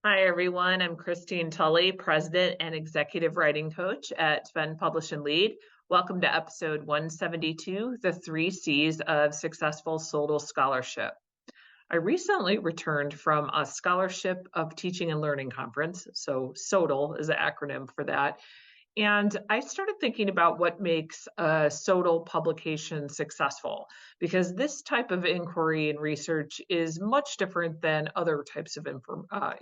Hi, everyone. I'm Christine Tulley, President and Executive Writing Coach at Defend, Publish, and Lead. Welcome to episode 172, The Three C's of Successful SoTL Scholarship. I recently returned from a Scholarship of Teaching and Learning conference, so SoTL is an acronym for that. And I started thinking about what makes a SoTL publication successful, because this type of inquiry and research is much different than other types of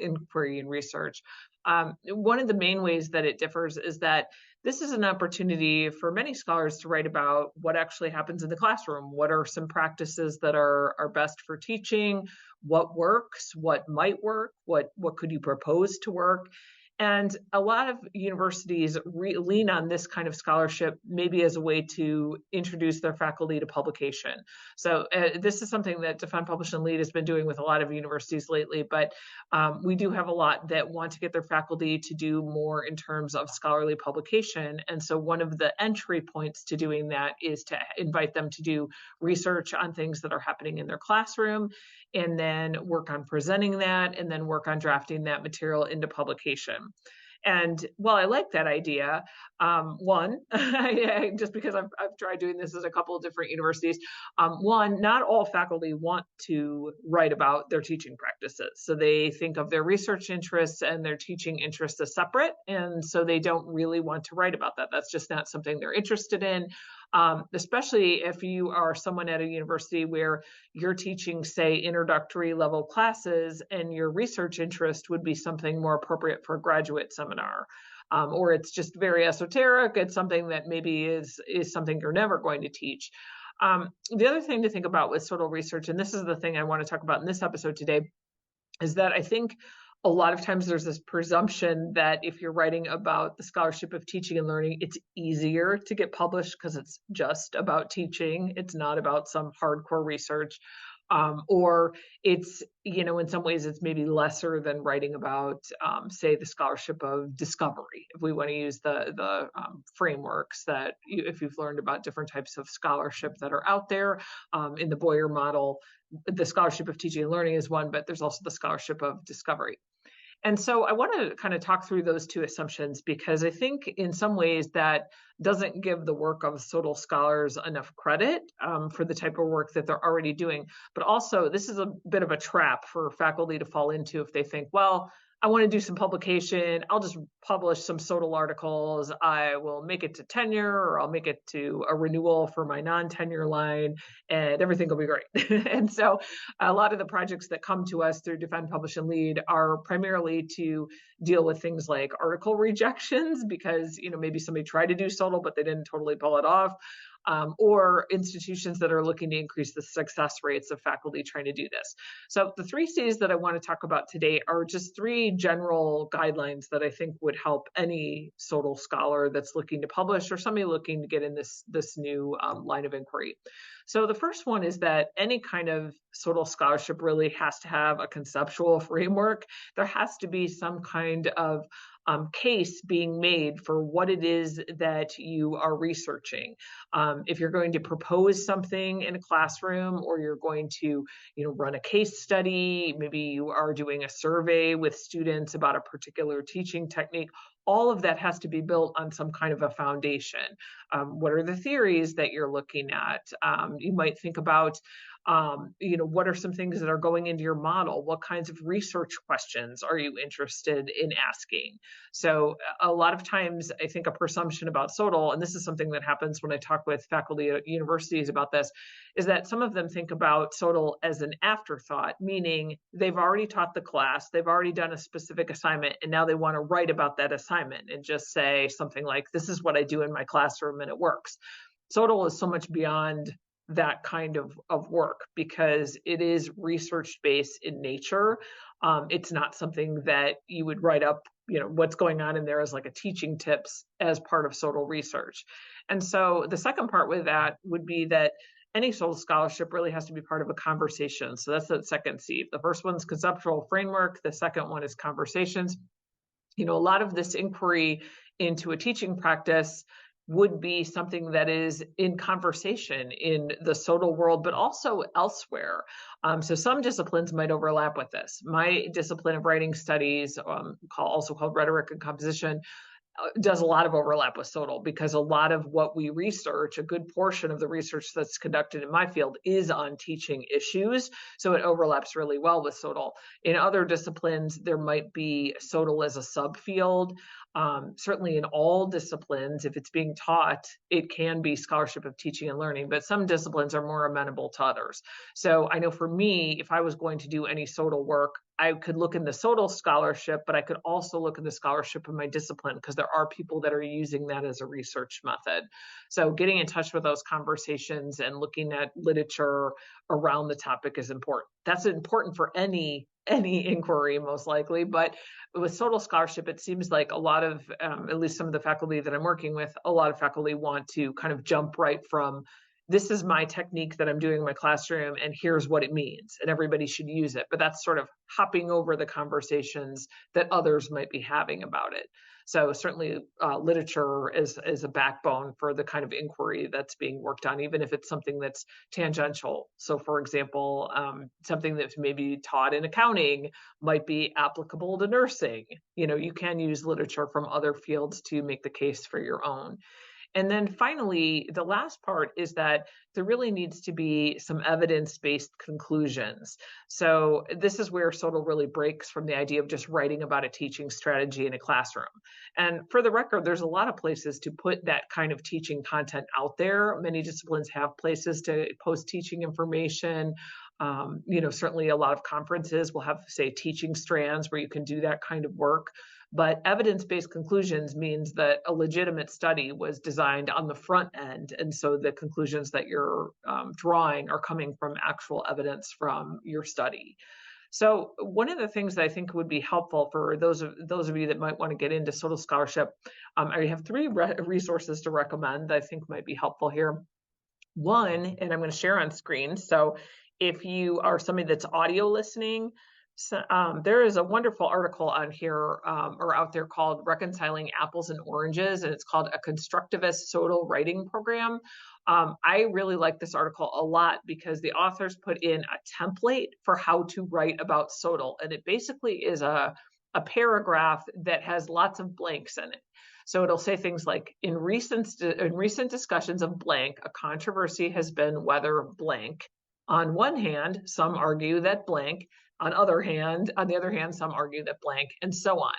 inquiry and research. One of the main ways that it differs is that this is an opportunity for many scholars to write about what actually happens in the classroom. What are some practices that are best for teaching? What works? What might work? What could you propose to work? And a lot of universities lean on this kind of scholarship maybe as a way to introduce their faculty to publication. So this is something that Defend, Publish, and Lead has been doing with a lot of universities lately, but we do have a lot that want to get their faculty to do more in terms of scholarly publication. And so one of the entry points to doing that is to invite them to do research on things that are happening in their classroom, and then work on presenting that, and then work on drafting that material into publication. And while I like that idea, just because I've tried doing this at a couple of different universities, one, not all faculty want to write about their teaching practices. So they think of their research interests and their teaching interests as separate. And so they don't really want to write about that. That's just not something they're interested in. Especially if you are someone at a university where you're teaching, say, introductory level classes, and your research interest would be something more appropriate for a graduate seminar. Or it's just very esoteric. It's something that maybe is something you're never going to teach. The other thing to think about with SoTL research, and this is the thing I want to talk about in this episode today, is that I think a lot of times there's this presumption that if you're writing about the scholarship of teaching and learning, it's easier to get published because it's just about teaching. It's not about some hardcore research. Or it's, in some ways it's maybe lesser than writing about, say, the scholarship of discovery, if we want to use the frameworks that if you've learned about different types of scholarship that are out there. In the Boyer model, the scholarship of teaching and learning is one, but there's also the scholarship of discovery. And so I want to kind of talk through those two assumptions, because I think in some ways that doesn't give the work of SoTL scholars enough credit for the type of work that they're already doing. But also, this is a bit of a trap for faculty to fall into if they think, well, I want to do some publication. I'll just publish some SoTL articles. I will make it to tenure, or I'll make it to a renewal for my non-tenure line, and everything will be great. And so a lot of the projects that come to us through Defend, Publish, and Lead are primarily to deal with things like article rejections, because maybe somebody tried to do SoTL, but they didn't totally pull it off. Or institutions that are looking to increase the success rates of faculty trying to do this. So the three C's that I want to talk about today are just three general guidelines that I think would help any SoTL scholar that's looking to publish, or somebody looking to get in this new line of inquiry. So the first one is that any kind of SoTL scholarship really has to have a conceptual framework. There has to be some kind of case being made for what it is that you are researching. If you're going to propose something in a classroom, or you're going to, run a case study, maybe you are doing a survey with students about a particular teaching technique, all of that has to be built on some kind of a foundation. What are the theories that you're looking at? You might think about what are some things that are going into your model? What kinds of research questions are you interested in asking? So a lot of times I think a presumption about SoTL, and this is something that happens when I talk with faculty at universities about this, is that some of them think about SoTL as an afterthought, meaning they've already taught the class, they've already done a specific assignment, and now they want to write about that assignment and just say something like, this is what I do in my classroom and it works. SoTL is so much beyond that kind of work, because it is research-based in nature. It's not something that you would write up, what's going on in there as like a teaching tips as part of SoTL research. And so the second part with that would be that any SoTL scholarship really has to be part of a conversation. So that's the second C. The first one's conceptual framework. The second one is conversations. A lot of this inquiry into a teaching practice would be something that is in conversation in the SoTL world, but also elsewhere. So some disciplines might overlap with this. My discipline of writing studies, also called rhetoric and composition, does a lot of overlap with SoTL, because a lot of what we research, a good portion of the research that's conducted in my field, is on teaching issues. So it overlaps really well with SoTL. In other disciplines, there might be SoTL as a subfield. Certainly in all disciplines, if it's being taught, it can be scholarship of teaching and learning, but some disciplines are more amenable to others. So I know for me, if I was going to do any SoTL work, I could look in the SoTL scholarship, but I could also look in the scholarship of my discipline, because there are people that are using that as a research method. So getting in touch with those conversations and looking at literature around the topic is important. That's important for any inquiry, most likely, but with SoTL scholarship, it seems like a lot of, at least some of the faculty that I'm working with, a lot of faculty want to kind of jump right from, this is my technique that I'm doing in my classroom, and here's what it means, and everybody should use it. But that's sort of hopping over the conversations that others might be having about it. So certainly literature is a backbone for the kind of inquiry that's being worked on, even if it's something that's tangential. So for example, something that's maybe taught in accounting might be applicable to nursing. You can use literature from other fields to make the case for your own. And then finally, the last part is that there really needs to be some evidence-based conclusions. So this is where SoTL really breaks from the idea of just writing about a teaching strategy in a classroom. And for the record, there's a lot of places to put that kind of teaching content out there. Many disciplines have places to post teaching information. Certainly a lot of conferences will have, say, teaching strands where you can do that kind of work. But evidence-based conclusions means that a legitimate study was designed on the front end. And so the conclusions that you're drawing are coming from actual evidence from your study. So one of the things that I think would be helpful for those of you that might want to get into SoTL scholarship, I have 3 resources to recommend that I think might be helpful here. One, and I'm going to share on screen. So if you are somebody that's audio listening, so, there is a wonderful article on here or out there called Reconciling Apples and Oranges, and it's called A Constructivist SoTL Writing Program. I really like this article a lot because the authors put in a template for how to write about SoTL, and it basically is a paragraph that has lots of blanks in it. So it'll say things like, in recent discussions of blank, a controversy has been whether blank. On one hand, some argue that blank. On the other hand, some argue that blank, and so on.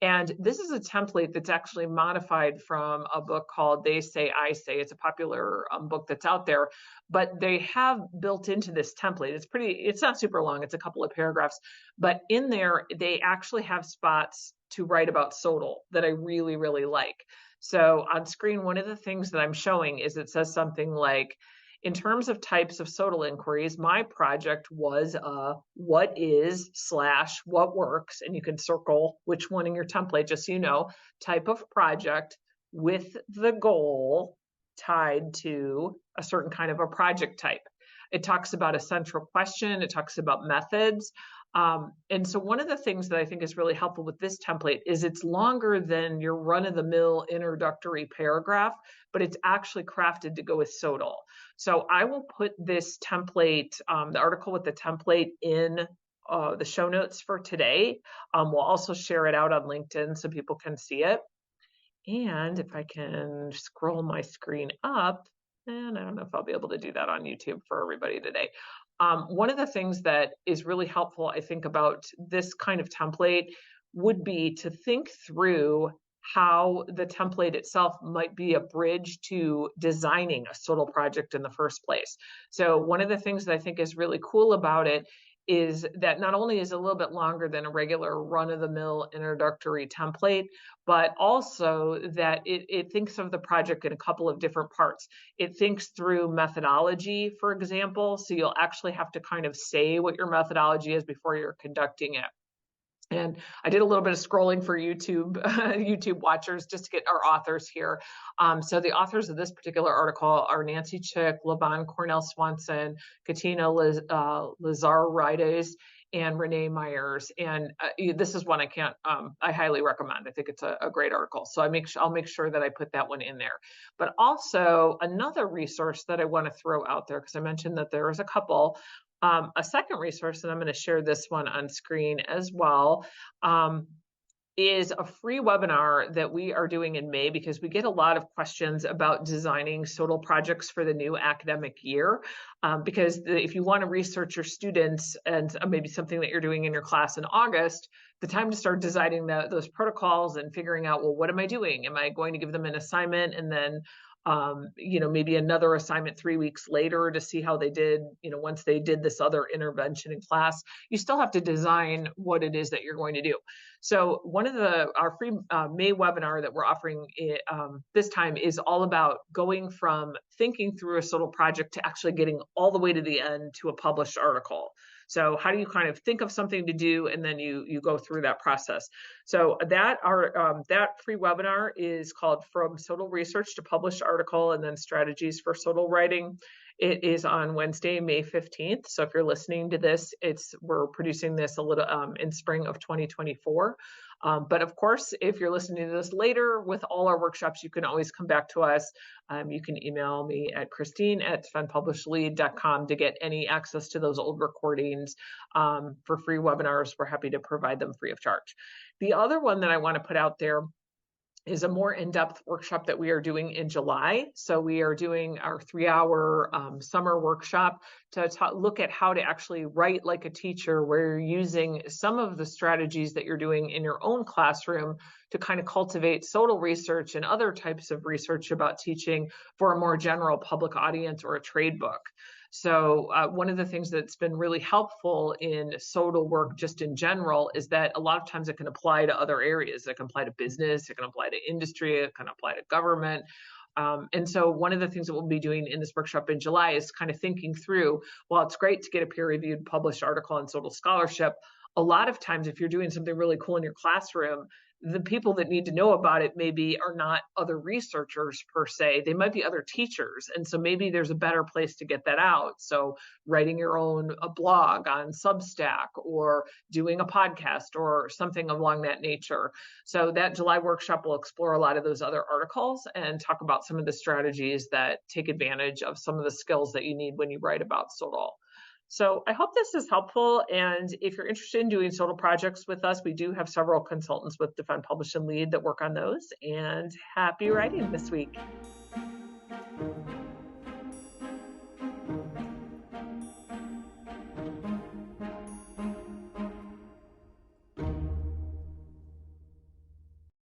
And this is a template that's actually modified from a book called They Say, I Say. It's a popular book that's out there, but they have built into this template. It's not super long. It's a couple of paragraphs, but in there, they actually have spots to write about SoTL that I really, really like. So on screen, one of the things that I'm showing is it says something like, in terms of types of SoTL inquiries, my project was what is / what works, and you can circle which one in your template, just so you know, type of project with the goal tied to a certain kind of a project type. It talks about a central question. It talks about methods. And so one of the things that I think is really helpful with this template is it's longer than your run-of-the-mill introductory paragraph, but it's actually crafted to go with SoTL. So I will put this template, the article with the template, in the show notes for today. We'll also share it out on LinkedIn so people can see it. And if I can scroll my screen up, and I don't know if I'll be able to do that on YouTube for everybody today. One of the things that is really helpful, I think, about this kind of template would be to think through how the template itself might be a bridge to designing a SoTL project in the first place. So one of the things that I think is really cool about it is that not only is it a little bit longer than a regular run-of-the-mill introductory template, but also that it thinks of the project in a couple of different parts. It thinks through methodology, for example, so you'll actually have to kind of say what your methodology is before you're conducting it. And I did a little bit of scrolling for YouTube watchers just to get our authors here. So the authors of this particular article are Nancy Chick, Laban Cornell Swanson, Katina Lazar-Rides, and Renee Myers. And this is one I highly recommend. I think it's a great article. So I'll make sure that I put that one in there. But also another resource that I want to throw out there, because I mentioned that there was a couple. A second resource, and I'm going to share this one on screen as well, is a free webinar that we are doing in May, because we get a lot of questions about designing SoTL projects for the new academic year. Because if you want to research your students and maybe something that you're doing in your class in August, the time to start designing those protocols and figuring out, well, what am I doing? Am I going to give them an assignment and then maybe another assignment 3 weeks later to see how they did, once they did this other intervention in class? You still have to design what it is that you're going to do. So one of our free May webinar that we're offering this time is all about going from thinking through a SoTL project to actually getting all the way to the end to a published article. So how do you kind of think of something to do, and then you go through that process? So that free webinar is called From SoTL Research to Published Article, and then Strategies for SoTL Writing. It is on Wednesday, May 15th. So if you're listening to this, we're producing this a little in spring of 2024. But of course, if you're listening to this later with all our workshops, you can always come back to us. You can email me at Christine@defendpublishedlead.com to get any access to those old recordings for free webinars. We're happy to provide them free of charge. The other one that I want to put out there is a more in-depth workshop that we are doing in July. So we are doing our 3-hour summer workshop to look at how to actually write like a teacher, where you're using some of the strategies that you're doing in your own classroom to kind of cultivate SoTL research and other types of research about teaching for a more general public audience or a trade book. So one of the things that's been really helpful in SoTL work just in general is that a lot of times it can apply to other areas. It can apply to business, it can apply to industry, it can apply to government. And so one of the things that we'll be doing in this workshop in July is kind of thinking through, well, it's great to get a peer-reviewed published article on SoTL scholarship. A lot of times, if you're doing something really cool in your classroom, the people that need to know about it maybe are not other researchers per se. They might be other teachers. And so maybe there's a better place to get that out. So writing your own blog on Substack, or doing a podcast or something along that nature. So that July workshop will explore a lot of those other articles and talk about some of the strategies that take advantage of some of the skills that you need when you write about SoTL. So I hope this is helpful. And if you're interested in doing SoTL projects with us, we do have several consultants with Defend, Publish, and Lead that work on those. And happy writing this week.